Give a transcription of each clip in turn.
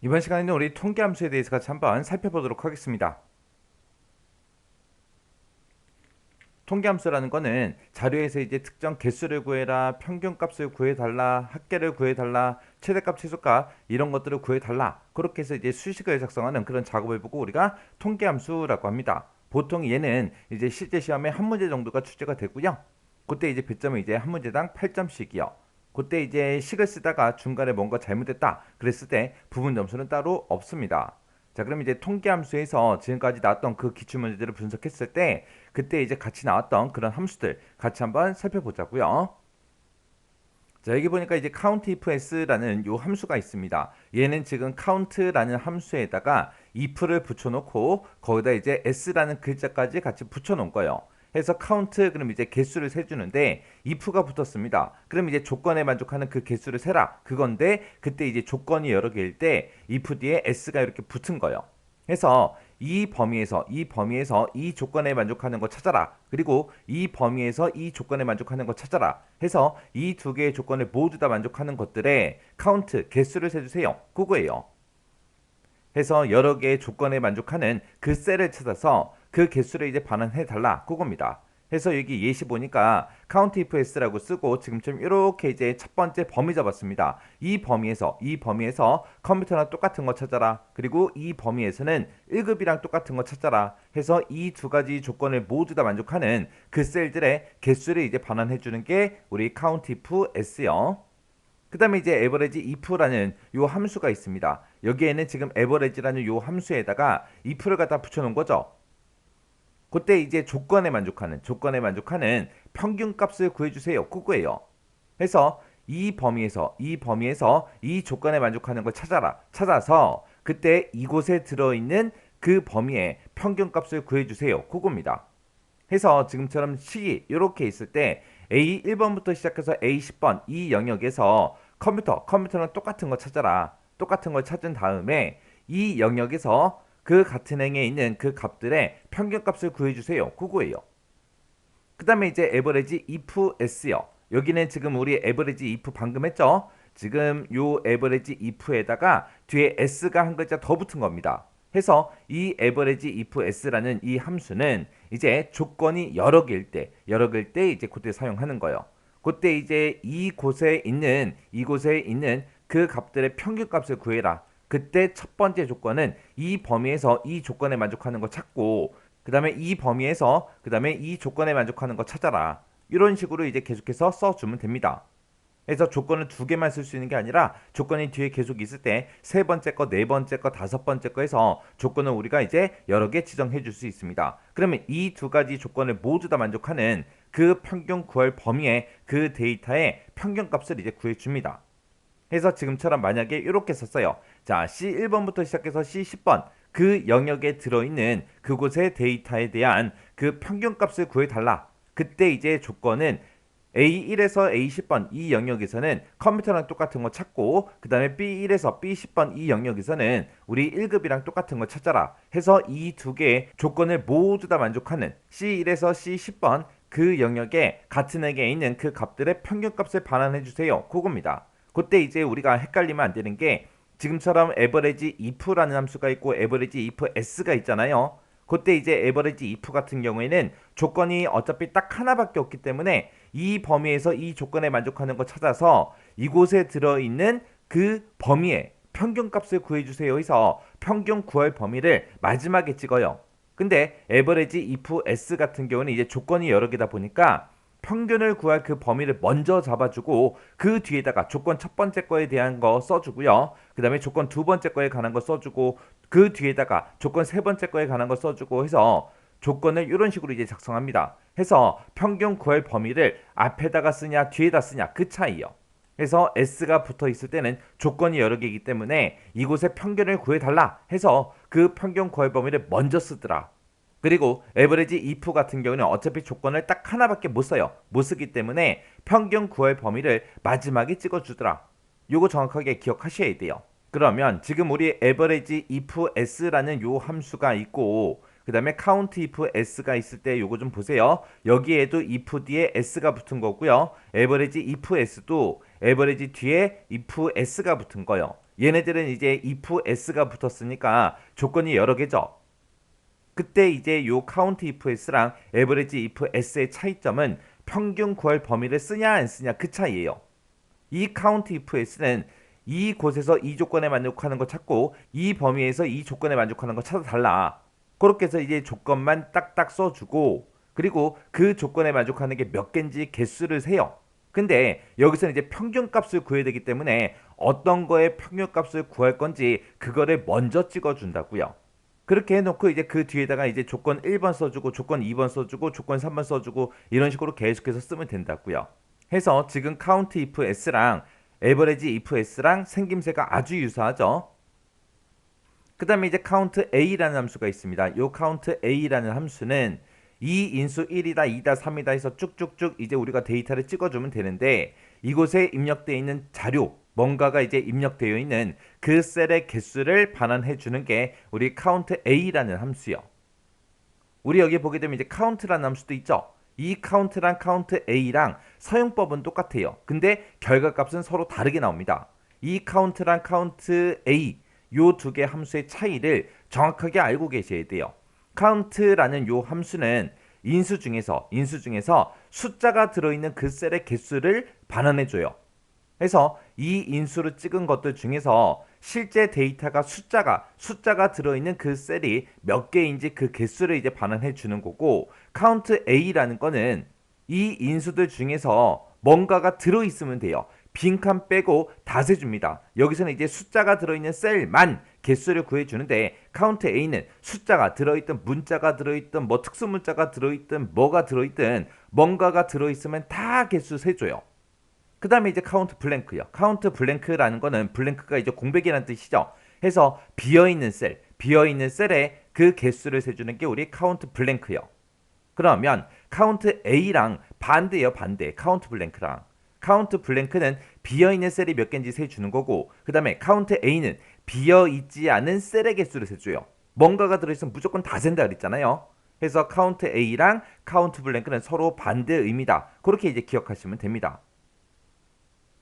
이번 시간에는 우리 통계함수에 대해서 같이 한번 살펴보도록 하겠습니다. 통계함수라는 거는 자료에서 이제 특정 개수를 구해라, 평균값을 구해달라, 합계를 구해달라, 최대값, 최소값 이런 것들을 구해달라. 그렇게 해서 이제 수식을 작성하는 그런 작업을 보고 우리가 통계함수라고 합니다. 보통 얘는 이제 실제 시험에 한 문제 정도가 출제가 되고요. 그때 이제 배점은 이제 한 문제당 8점씩이요. 그때 이제 식을 쓰다가 중간에 뭔가 잘못됐다 그랬을 때 부분 점수는 따로 없습니다. 자, 그럼 이제 통계함수에서 지금까지 나왔던 그 기출문제들을 분석했을 때 그때 이제 같이 나왔던 그런 함수들 같이 한번 살펴보자고요. 자, 여기 보니까 이제 count if s라는 요 함수가 있습니다. 얘는 지금 count라는 함수에다가 if를 붙여놓고 거기다 이제 s라는 글자까지 같이 붙여놓은 거예요. 해서 count 그럼 이제 개수를 세주는데 if가 붙었습니다. 그럼 이제 조건에 만족하는 그 개수를 세라 그건데 그때 이제 조건이 여러 개일 때 if 뒤에 s가 이렇게 붙은 거예요. 해서 이 범위에서 이 조건에 만족하는 거 찾아라. 그리고 이 범위에서 이 조건에 만족하는 거 찾아라. 해서 이 두 개의 조건을 모두 다 만족하는 것들의 카운트, 개수를 세주세요. 그거예요. 해서 여러 개의 조건에 만족하는 그 셀을 찾아서 그 개수를 이제 반환해 달라. 그겁니다. 해서 여기 예시 보니까 count if s라고 쓰고 지금처럼 이렇게 이제 첫 번째 범위 잡았습니다. 이 범위에서 컴퓨터랑 똑같은 거 찾아라. 그리고 이 범위에서는 1급이랑 똑같은 거 찾아라. 해서 이 두 가지 조건을 모두 다 만족하는 그 셀들의 개수를 이제 반환해 주는 게 우리 count if s요. 그 다음에 이제 average if라는 요 함수가 있습니다. 여기에는 지금 average라는 요 함수에다가 if를 갖다 붙여놓은 거죠. 그때 이제 조건에 만족하는 평균값을 구해주세요. 그거예요. 해서 이 범위에서 이 조건에 만족하는 걸 찾아라. 찾아서 그때 이곳에 들어있는 그 범위의 평균값을 구해주세요. 그겁니다. 해서 지금처럼 식이 이렇게 있을 때 A 1번부터 시작해서 A 10번 이 영역에서 컴퓨터랑 똑같은 거 찾아라. 똑같은 걸 찾은 다음에 이 영역에서 그 같은 행에 있는 그 값들의 평균값을 구해주세요. 그거예요. 그 다음에 이제 average if s요. 여기는 지금 우리 average if 방금 했죠? 지금 요 average if에다가 뒤에 s가 한 글자 더 붙은 겁니다. 해서 이 average if s라는 이 함수는 이제 조건이 여러 개일 때 이제 그때 사용하는 거예요. 그때 이제 이곳에 있는 그 값들의 평균값을 구해라. 그때 첫 번째 조건은 이 범위에서 이 조건에 만족하는 거 찾고 그 다음에 이 조건에 만족하는 거 찾아라. 이런 식으로 이제 계속해서 써주면 됩니다. 그래서 조건을 두 개만 쓸 수 있는 게 아니라 조건이 뒤에 계속 있을 때 세 번째 거, 네 번째 거, 다섯 번째 거 해서 조건을 우리가 이제 여러 개 지정해 줄 수 있습니다. 그러면 이 두 가지 조건을 모두 다 만족하는 그 평균 구할 범위의 그 데이터의 평균값을 이제 구해 줍니다. 해서 지금처럼 만약에 이렇게 썼어요. 자, C1번부터 시작해서 C10번 그 영역에 들어있는 그곳의 데이터에 대한 그 평균값을 구해달라. 그때 이제 조건은 A1에서 A10번 이 영역에서는 컴퓨터랑 똑같은 거 찾고 그 다음에 B1에서 B10번 이 영역에서는 우리 1급이랑 똑같은 거 찾아라 해서 이 두 개의 조건을 모두 다 만족하는 C1에서 C10번 그 영역에 같은 액에 있는 그 값들의 평균값을 반환해 주세요. 그겁니다. 그때 이제 우리가 헷갈리면 안 되는 게 지금처럼 average if라는 함수가 있고 average if s가 있잖아요. 그때 이제 average if 같은 경우에는 조건이 어차피 딱 하나밖에 없기 때문에 이 범위에서 이 조건에 만족하는 거 찾아서 이곳에 들어있는 그 범위의 평균값을 구해주세요 해서 평균 구할 범위를 마지막에 찍어요. 근데 average if s 같은 경우는 이제 조건이 여러 개다 보니까 평균을 구할 그 범위를 먼저 잡아주고 그 뒤에다가 조건 첫 번째 거에 대한 거 써주고요. 그 다음에 조건 두 번째 거에 관한 거 써주고 그 뒤에다가 조건 세 번째 거에 관한 거 써주고 해서 조건을 이런 식으로 이제 작성합니다. 해서 평균 구할 범위를 앞에다가 쓰냐 뒤에다 쓰냐 그 차이요. 그래서 S가 붙어 있을 때는 조건이 여러 개이기 때문에 이곳에 평균을 구해달라 해서 그 평균 구할 범위를 먼저 쓰더라. 그리고 에버리지 if 같은 경우는 어차피 조건을 딱 하나밖에 못 써요. 못 쓰기 때문에 평균 구할 범위를 마지막에 찍어주더라. 요거 정확하게 기억하셔야 돼요. 그러면 지금 우리 average if s라는 요 함수가 있고 그 다음에 count if s가 있을 때 요거 좀 보세요. 여기에도 if 뒤에 s가 붙은 거고요. average if s도 average 뒤에 if s가 붙은 거예요. 얘네들은 이제 if s가 붙었으니까 조건이 여러 개죠. 그때 이제 요 count if s랑 average if s의 차이점은 평균 구할 범위를 쓰냐 안 쓰냐 그 차이예요. 이 count if s는 이 곳에서 이 조건에 만족하는 거 찾고 이 범위에서 이 조건에 만족하는 거 찾아 달라. 그렇게 해서 이제 조건만 딱딱 써주고 그리고 그 조건에 만족하는 게 몇 개인지 개수를 세요. 근데 여기서는 이제 평균값을 구해야 되기 때문에 어떤 거의 평균값을 구할 건지 그거를 먼저 찍어준다고요. 그렇게 해놓고 이제 그 뒤에다가 이제 조건 1번 써주고 조건 2번 써주고 조건 3번 써주고 이런 식으로 계속해서 쓰면 된다고요. 해서 지금 count if s랑 average if s랑 생김새가 아주 유사하죠. 그 다음에 이제 count a라는 함수가 있습니다. 요 count a라는 함수는 이 인수 1이다, 2다, 3이다 해서 쭉쭉쭉 이제 우리가 데이터를 찍어주면 되는데 이곳에 입력되어 있는 자료, 뭔가가 이제 입력되어 있는 그 셀의 개수를 반환해 주는 게 우리 count a라는 함수요. 우리 여기 보게 되면 이제 count라는 함수도 있죠. 이 count랑 count a랑 사용법은 똑같아요. 근데 결과값은 서로 다르게 나옵니다. 이 count랑 count a 요 두 개 함수의 차이를 정확하게 알고 계셔야 돼요. count라는 요 함수는 인수 중에서 숫자가 들어있는 그 셀의 개수를 반환해 줘요. 그래서 이 인수로 찍은 것들 중에서 실제 데이터가 숫자가 들어있는 그 셀이 몇 개인지 그 개수를 이제 반환해 주는 거고 count a라는 거는 이 인수들 중에서 뭔가가 들어있으면 돼요. 빈칸 빼고 다 세줍니다. 여기서는 이제 숫자가 들어있는 셀만 개수를 구해주는데 count a는 숫자가 들어있든 문자가 들어있든 뭐 특수문자가 들어있든 뭐가 들어있든 뭔가가 들어있으면 다 개수 세줘요. 그 다음에 이제 count blank요. count blank라는 거는 blank가 이제 공백이라는 뜻이죠. 해서 비어있는 셀에 그 개수를 세주는 게 우리 count blank요. 그러면 count a랑 반대예요. 반대. count blank랑. count blank는 비어있는 셀이 몇 개인지 세주는 거고 그 다음에 count a는 비어있지 않은 셀의 개수를 세줘요. 뭔가가 들어있으면 무조건 다 센다 그랬잖아요. 그래서 count a랑 count blank는 서로 반대 의미다. 그렇게 이제 기억하시면 됩니다.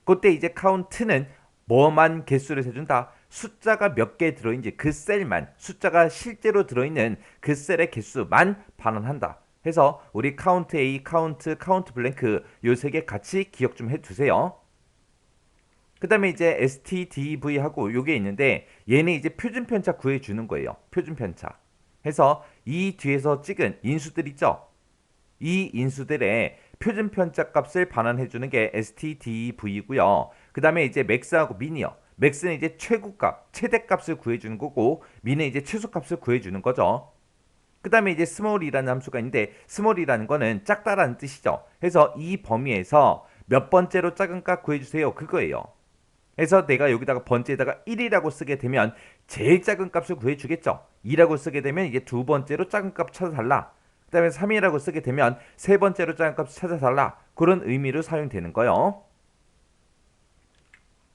그때 이제 count는 뭐만 개수를 세준다? 숫자가 몇 개 들어있는지 그 셀만, 숫자가 실제로 들어있는 그 셀의 개수만 반환한다. 해서 우리 count A, count blank 요 세 개 같이 기억 좀 해두세요. 그 다음에 이제 stdv하고 요게 있는데 얘는 이제 표준편차 구해주는 거예요. 표준편차. 해서 이 뒤에서 찍은 인수들 있죠? 이 인수들의 표준편차 값을 반환해주는 게 stdv고요. 그 다음에 이제 max하고 min이요. max는 이제 최고값, 최대값을 구해주는 거고 min은 이제 최소값을 구해주는 거죠. 그 다음에 이제 small이라는 함수가 있는데 small이라는 거는 작다라는 뜻이죠. 그래서 이 범위에서 몇 번째로 작은 값 구해주세요. 그거예요. 그래서 내가 여기다가 번째에다가 1이라고 쓰게 되면 제일 작은 값을 구해주겠죠. 2라고 쓰게 되면 이제 두 번째로 작은 값 찾아달라. 그 다음에 3이라고 쓰게 되면 세 번째로 작은 값 찾아달라. 그런 의미로 사용되는 거예요.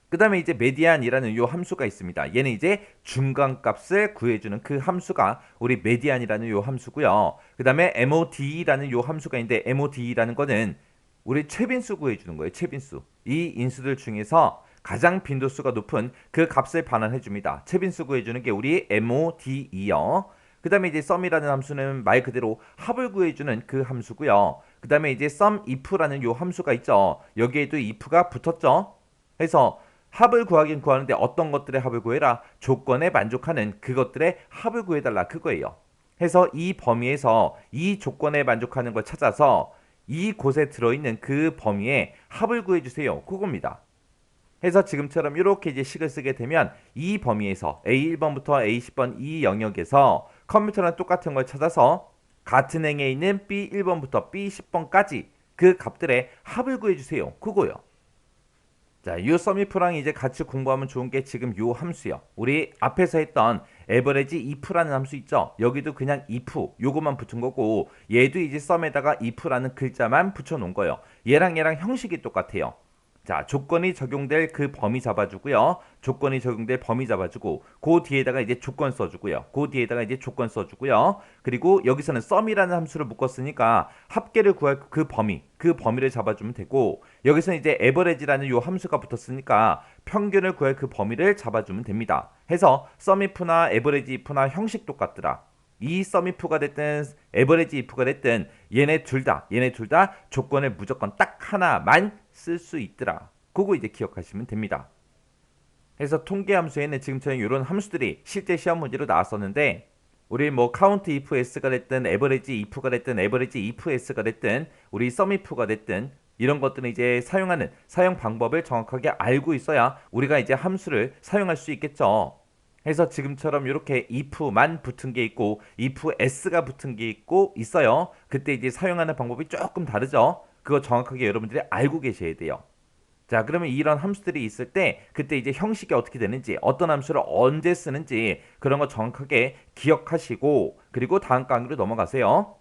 그 다음에 이제 메디안이라는 요 함수가 있습니다. 얘는 이제 중간값을 구해주는 그 함수가 우리 메디안이라는 요 함수고요. 그 다음에 MOD라는 요 함수가 있는데 MOD라는 거는 우리 최빈수 구해주는 거예요. 최빈수. 이 인수들 중에서 가장 빈도수가 높은 그 값을 반환해줍니다. 최빈수 구해주는 게 우리 MOD이요. 그 다음에 이제 sum이라는 함수는 말 그대로 합을 구해주는 그 함수고요. 그 다음에 이제 sum if라는 요 함수가 있죠. 여기에도 if가 붙었죠. 그래서 합을 구하긴 구하는데 어떤 것들의 합을 구해라? 조건에 만족하는 그것들의 합을 구해달라 그거예요. 해서 이 범위에서 이 조건에 만족하는 걸 찾아서 이 곳에 들어있는 그 범위에 합을 구해주세요. 그겁니다. 해서 지금처럼 이렇게 이제 식을 쓰게 되면 이 범위에서 A1번부터 A10번 이 영역에서 컴퓨터랑 똑같은 걸 찾아서 같은 행에 있는 B1번부터 B10번까지 그 값들의 합을 구해주세요. 그거요. 자, 이 썸이프랑 이제 같이 공부하면 좋은 게 지금 요 함수요. 우리 앞에서 했던 average if라는 함수 있죠? 여기도 그냥 if 요거만 붙은 거고 얘도 이제 썸에다가 if라는 글자만 붙여 놓은 거예요. 얘랑 형식이 똑같아요. 자, 조건이 적용될 그 범위 잡아주고요. 조건이 적용될 범위 잡아주고, 그 뒤에다가 이제 조건 써주고요. 그 뒤에다가 이제 조건 써주고요. 그리고 여기서는 썸이라는 함수를 묶었으니까 합계를 구할 그 범위, 그 범위를 잡아주면 되고, 여기서는 이제 에버리지라는 요 함수가 붙었으니까 평균을 구할 그 범위를 잡아주면 됩니다. 해서 썸이프나 에버리지 if나 형식 똑같더라. 이 썸이프가 됐든 에버리지 if가 됐든 얘네 둘 다 조건을 무조건 딱 하나만 쓸 수 있더라. 그거 이제 기억하시면 됩니다. 그래서 통계 함수에는 지금처럼 이런 함수들이 실제 시험 문제로 나왔었는데, 우리 뭐 count if s가 됐든 average if가 됐든 average if s가 됐든 우리 sum if가 됐든 이런 것들은 이제 사용하는 사용 방법을 정확하게 알고 있어야 우리가 이제 함수를 사용할 수 있겠죠. 그래서 지금처럼 이렇게 if만 붙은 게 있고 if s가 붙은 게 있고 있어요. 그때 이제 사용하는 방법이 조금 다르죠. 그거 정확하게 여러분들이 알고 계셔야 돼요. 자, 그러면 이런 함수들이 있을 때 그때 이제 형식이 어떻게 되는지, 어떤 함수를 언제 쓰는지 그런 거 정확하게 기억하시고, 그리고 다음 강의로 넘어가세요.